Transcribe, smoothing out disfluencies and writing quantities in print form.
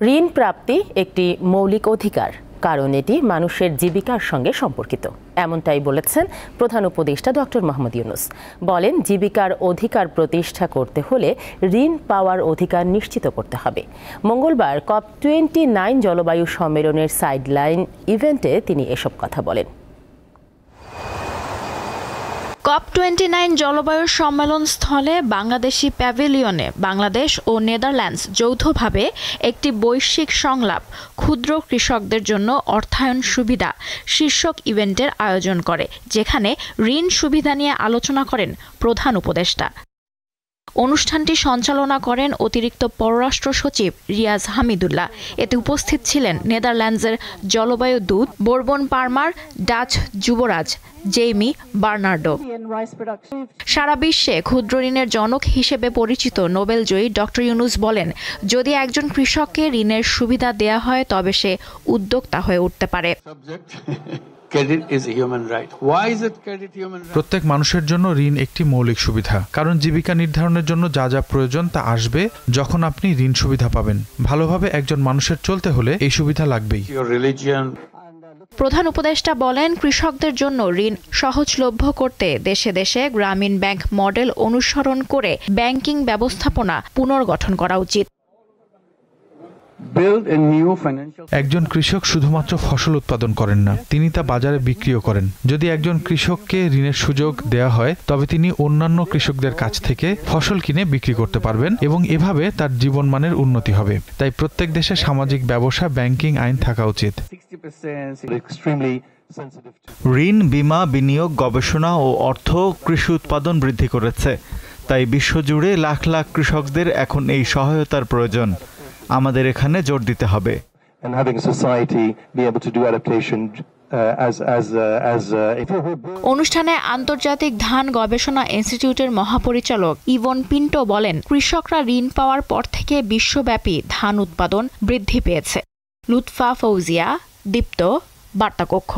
ঋণ প্রাপ্তি একটি মৌলিক অধিকার, কারণ এটি মানুষের জীবিকার সঙ্গে সম্পর্কিত। এমনটাই বলেছেন প্রধান উপদেষ্টা ডক্টর মোহাম্মদ ইউনূস। বলেন, জীবিকার অধিকার প্রতিষ্ঠা করতে হলে ঋণ পাওয়ার অধিকার নিশ্চিত করতে হবে। মঙ্গলবার COP29 জলবায়ু সম্মেলনের সাইডলাইন ইভেন্টে তিনি এসব কথা বলেন। COP29 জলবায়ু সম্মেলন স্থলে বাংলাদেশি প্যাভিলিয়নে বাংলাদেশ ও নেদারল্যান্ডস যৌথভাবে একটি বৈশ্বিক সংলাপ ক্ষুদ্র কৃষকদের জন্য অর্থায়ন সুবিধা শীর্ষক ইভেন্টের আয়োজন করে, যেখানে ঋণ সুবিধা নিয়ে আলোচনা করেন প্রধান উপদেষ্টা। অনুষ্ঠানটি সঞ্চালনা করেন অতিরিক্ত পররাষ্ট্র সচিব রিয়াজ হামিদুল্লাহ। এতে উপস্থিত ছিলেন নেদারল্যান্ডসের জলবায়ু দূত বোরবন পারমার, ডাচ যুবরাজ জেইমি বার্নার্ডো। সারা বিশ্বে ক্ষুদ্র ঋণের জনক হিসেবে পরিচিত নোবেলজয়ী ডক্টর ইউনূস বলেন, যদি একজন কৃষককে ঋণের সুবিধা দেয়া হয় তবে সে উদ্যোক্তা হয়ে উঠতে পারে। প্রত্যেক মানুষের জন্য ঋণ একটি মৌলিক সুবিধা, কারণ জীবিকা নির্ধারণের জন্য যা যা প্রয়োজন তা আসবে যখন আপনি ঋণ সুবিধা পাবেন। ভালোভাবে একজন মানুষের চলতে হলে এই সুবিধা লাগবেই। প্রধান উপদেষ্টা বলেন, কৃষকদের জন্য ঋণ সহজলভ্য করতে দেশে দেশে গ্রামীণ ব্যাংক মডেল অনুসরণ করে ব্যাংকিং ব্যবস্থাপনা পুনর্গঠন করা উচিত। একজন কৃষক শুধুমাত্র ফসল উৎপাদন করেন না, তিনি তা বাজারে বিক্রিও করেন। যদি একজন কৃষককে ঋণের সুযোগ দেওয়া হয় তবে তিনি অন্যান্য কৃষকদের কাছ থেকে ফসল কিনে বিক্রি করতে পারবেন এবং এভাবে তার জীবনমানের উন্নতি হবে। তাই প্রত্যেক দেশে সামাজিক ব্যবসা ব্যাংকিং আইন থাকা উচিত। ঋণ, বীমা, বিনিয়োগ, গবেষণা ও অর্থ কৃষি উৎপাদন বৃদ্ধি করেছে। তাই বিশ্বজুড়ে লাখ লাখ কৃষকদের এখন এই সহায়তার প্রয়োজন। আমাদের এখানে জোর দিতে হবে। অনুষ্ঠানে আন্তর্জাতিক ধান গবেষণা ইনস্টিটিউটের মহাপরিচালক ইভন পিন্টো বলেন, কৃষকরা ঋণ পাওয়ার পর থেকে বিশ্বব্যাপী ধান উৎপাদন বৃদ্ধি পেয়েছে। লুৎফা ফৌজিয়া, দীপ্ত, বার্তাকক্ষ।